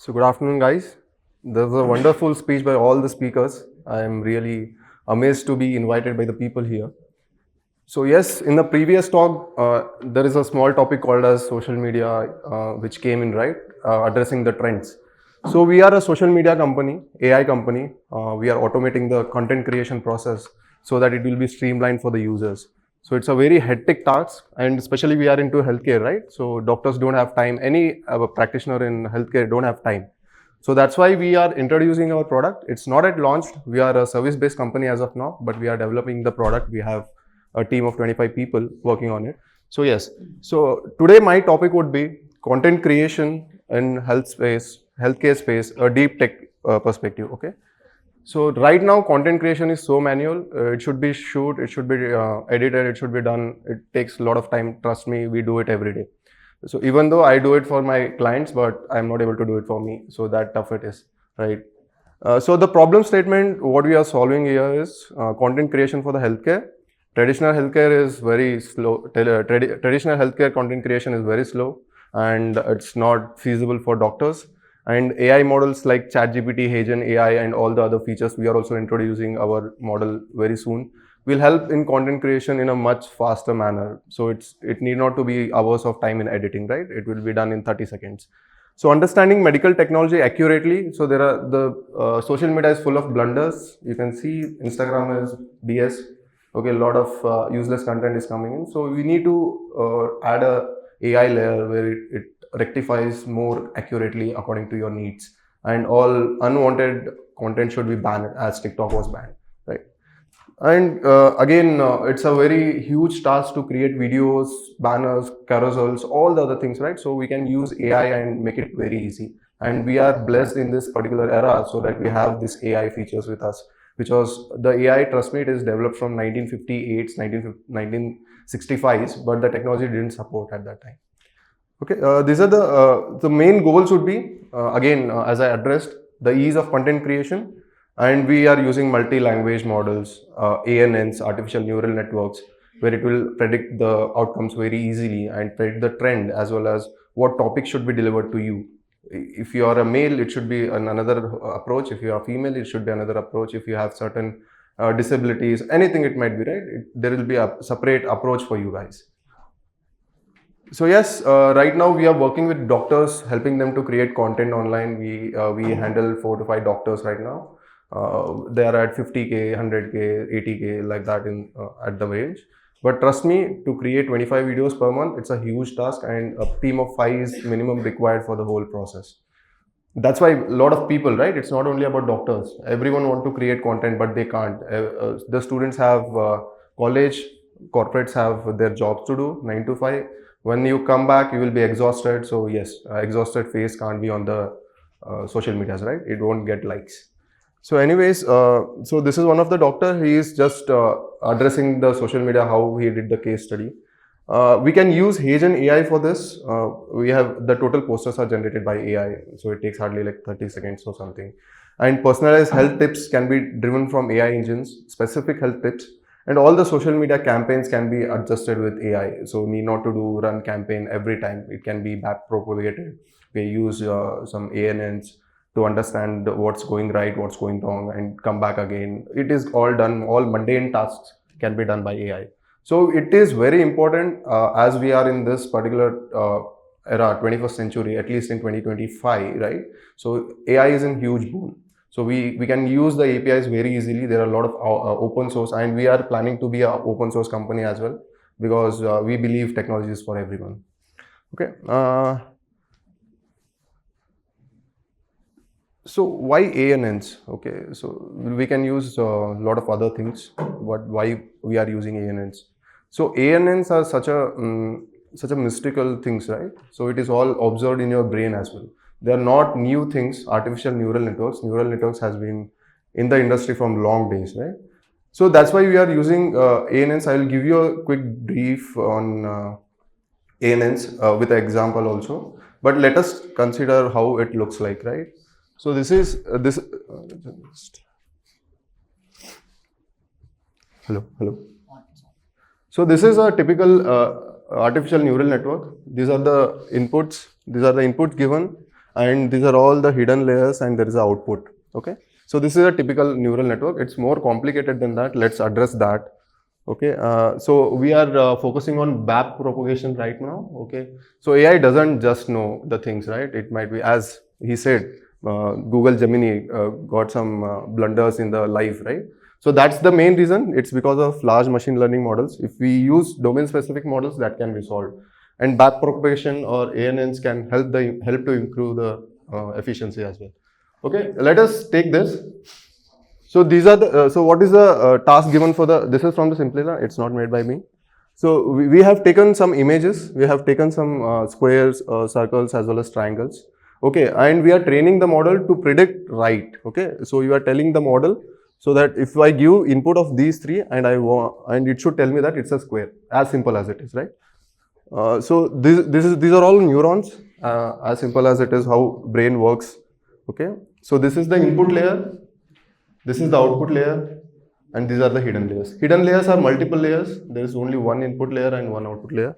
So good afternoon, guys. There's a wonderful speech by all the speakers. I am really amazed to be invited by the people here. So yes, in the previous talk, there is a small topic called as social media, which came in, right? Addressing the trends. So we are a social media company, AI company. We are automating the content creation process so that it will be streamlined for the users. So it's a very hectic task, and especially we are into healthcare, right? So doctors don't have time. Any practitioner in healthcare don't have time. So that's why we are introducing our product. It's not at launched. We are a service-based company as of now, but we are developing the product. We have a team of 25 people working on it. So yes, so today my topic would be content creation in healthcare space, a deep tech perspective. Okay. So right now content creation is so manual. It should be shoot, it should be edited, it should be done. It takes a lot of time. Trust me, we do it every day. So even though I do it for my clients, but I'm not able to do it for me. So that tough it is, right? So the problem statement, what we are solving here is content creation for the healthcare. Traditional healthcare is very slow. Traditional healthcare content creation is very slow, and it's not feasible for doctors. And AI models like ChatGPT, Hagen AI, and all the other features, we are also introducing our model very soon, will help in content creation in a much faster manner. So it need not to be hours of time in editing, right? It will be done in 30 seconds. So understanding medical technology accurately. So there are the social media is full of blunders. You can see Instagram is BS. Okay, a lot of useless content is coming in. So we need to add a AI layer where it rectifies more accurately according to your needs, and all unwanted content should be banned as TikTok was banned, right? And again, it's a very huge task to create videos, banners, carousels, all the other things, right? So we can use AI and make it very easy. And we are blessed in this particular era so that we have this AI features with us, which was the AI, trust me, it is developed from 1958s, 1965s, but the technology didn't support at that time. Okay, these are the main goals would be, again, as I addressed, the ease of content creation, and we are using multi-language models, ANNs, artificial neural networks, where it will predict the outcomes very easily and predict the trend as well as what topic should be delivered to you. If you are a male, it should be another approach. If you are female, it should be another approach. If you have certain disabilities, anything it might be, right? There will be a separate approach for you guys. So yes, right now we are working with doctors, helping them to create content online. We handle 4 to 5 doctors right now. They are at 50K, 100K, 80K, like that in at the range. But trust me, to create 25 videos per month, it's a huge task, and a team of 5 is minimum required for the whole process. That's why a lot of people, right? It's not only about doctors. Everyone want to create content, but they can't. The students have college, corporates have their jobs to do, 9 to 5. When you come back, you will be exhausted. So yes, exhausted face can't be on the social medias, right? It won't get likes. So anyways, so this is one of the doctor. He is just addressing the social media, how he did the case study. We can use Hagen AI for this. We have the total posters are generated by AI, so it takes hardly like 30 seconds or something. And personalized health tips can be driven from AI engines, specific health tips, and all the social media campaigns can be adjusted with AI. So need not to do run campaign every time. It can be back propagated. We use some ANNs to understand what's going right, what's going wrong, and come back again. It is all done. All mundane tasks can be done by AI. So it is very important as we are in this particular era, 21st century, at least in 2025, right? So AI is a huge boon. So we can use the APIs very easily. There are a lot of open source, and we are planning to be an open source company as well, because we believe technology is for everyone. Okay. So why ANNs? Okay, so we can use a lot of other things, but why we are using ANNs? So ANNs are such a mystical things, right? So it is all observed in your brain as well. They are not new things. Artificial neural networks. Neural networks has been in the industry from long days, right? So that's why we are using ANNs. I will give you a quick brief on ANNs with an example also. But let us consider how it looks like, right? So this is hello. So this is a typical artificial neural network. These are the inputs. These are the inputs given, and these are all the hidden layers, and there is an output. Okay, so this is a typical neural network. It's more complicated than that. Let's address that. Okay, so we are focusing on BAP propagation right now. Okay, so AI doesn't just know the things, right? It might be, as he said, Google Gemini got some blunders in the life, right? So that's the main reason. It's because of large machine learning models. If we use domain specific models, that can be solved. And BAP propagation or ANNs can help to improve the efficiency as well. Okay, let us take this. So these are the, so what is the task given for the, this is from the Simplera, it's not made by me. So we have taken some images, we have taken some squares, circles as well as triangles. Okay, and we are training the model to predict right. Okay, so you are telling the model so that if I give input of these three and and it should tell me that it's a square, as simple as it is, right? So these are all neurons, as simple as it is how brain works. Okay, so this is the input layer. This is the output layer, and these are the hidden layers. Hidden layers are multiple layers. There is only one input layer and one output layer.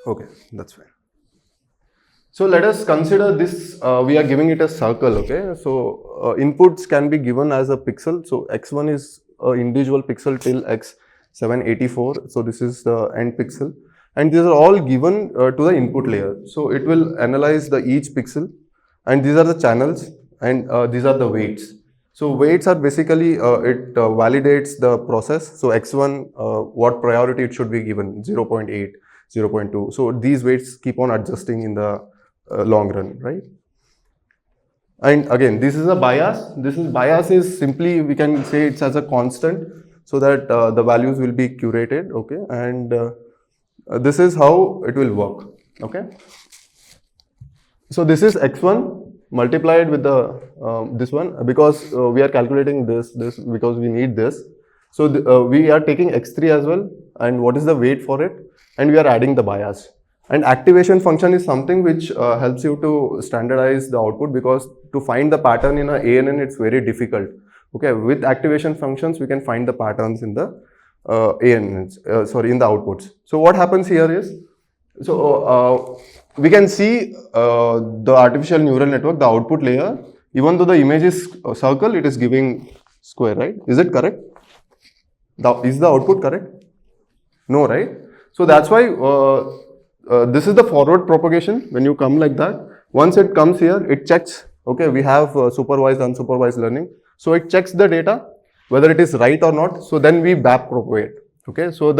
Okay, that's fine. So let us consider this, we are giving it a circle, okay? So inputs can be given as a pixel. So x1 is an individual pixel till x784. So this is the end pixel. And these are all given to the input layer. So it will analyze each pixel, and these are the channels, and these are the weights. So weights are basically, it validates the process. So x1, what priority it should be given, 0.8, 0.2. So these weights keep on adjusting in the long run, right? And again, this is a bias. Bias is simply, we can say it's as a constant, so that the values will be curated, okay? And this is how it will work, okay? So this is x1 multiplied with the this one, because we are calculating this because we need this. So we are taking x3 as well, and what is the weight for it, and we are adding the bias. And activation function is something which helps you to standardize the output, because to find the pattern in a ANN, it's very difficult. Okay, with activation functions, we can find the patterns in the ANNs, in the outputs. So what happens here is, so we can see the artificial neural network, the output layer, even though the image is a circle, it is giving square, right? Is it correct? Is the output correct? No, right? So that's why this is the forward propagation. When you come like that, once it comes here, it checks. Okay, we have supervised, unsupervised learning. So it checks the data, whether it is right or not. So then we back propagate. Okay, so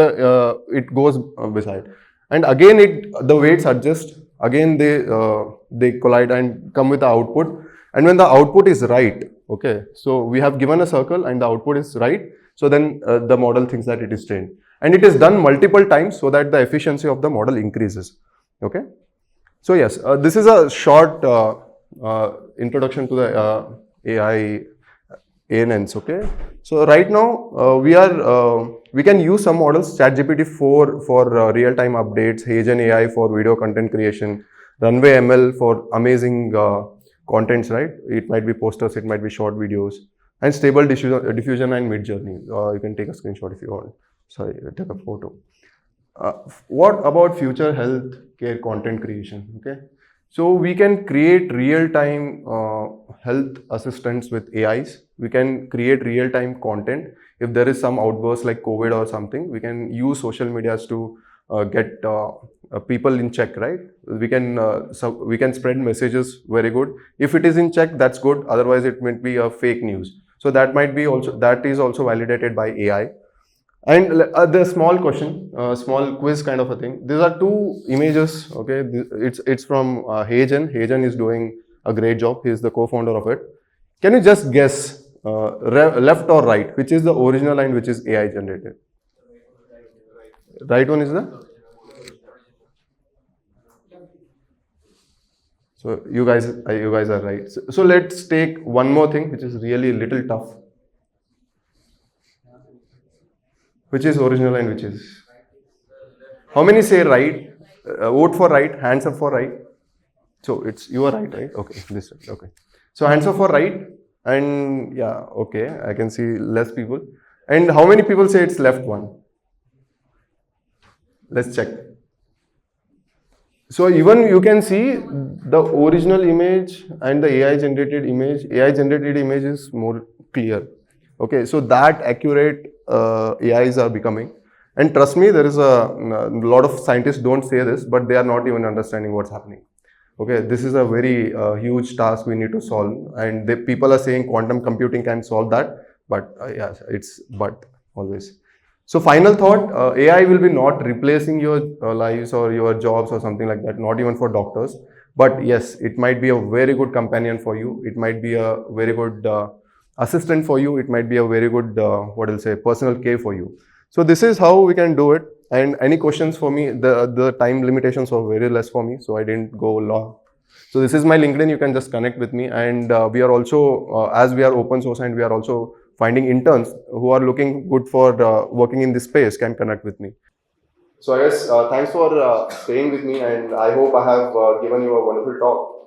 it goes beside, and again the weights adjust. Again they collide and come with the output. And when the output is right, okay, so we have given a circle and the output is right. So then the model thinks that it is trained. And it is done multiple times so that the efficiency of the model increases. Okay. So yes, this is a short introduction to the AI ANNs. Okay. So right now we can use some models, ChatGPT 4 for real-time updates, Hagen AI for video content creation, Runway ML for amazing contents, right? It might be posters, it might be short videos, and Stable Diffusion and Midjourney. You can take a screenshot if you want. Sorry, take a photo. What about future health care content creation? Okay, so we can create real-time health assistants with AIs. We can create real-time content. If there is some outburst like COVID or something, we can use social medias to get people in check, right? We can spread messages very good. If it is in check, that's good. Otherwise, it might be a fake news. So that is also validated by AI. And the small question, small quiz kind of a thing. These are two images. Okay, it's from Hagen. Hagen is doing a great job. He is the co-founder of it. Can you just guess left or right, which is the original and which is AI generated? Right one is the. So you guys are right. So let's take one more thing, which is really a little tough. Which is original and which is? How many say right? Vote for right, hands up for right. So you are right? Okay, this right, okay. So hands up for right, and yeah, okay, I can see less people. And how many people say it's left one? Let's check. So even you can see the original image and the AI generated image. AI generated image is more clear. Okay, so that accurate AIs are becoming. And trust me, there is a lot of scientists don't say this, but they are not even understanding what's happening. Okay, this is a very huge task we need to solve, and people are saying quantum computing can solve that, but yeah, it's but always. So final thought, AI will be not replacing your lives or your jobs or something like that, not even for doctors. But yes, it might be a very good companion for you. It might be a very good assistant for you. It might be a very good, what I'll say, personal care for you. So this is how we can do it. And any questions for me, the time limitations were very less for me, so I didn't go long. So this is my LinkedIn. You can just connect with me. And we are also, as we are open source and we are also finding interns who are looking good for working in this space can connect with me. So I guess thanks for staying with me, and I hope I have given you a wonderful talk.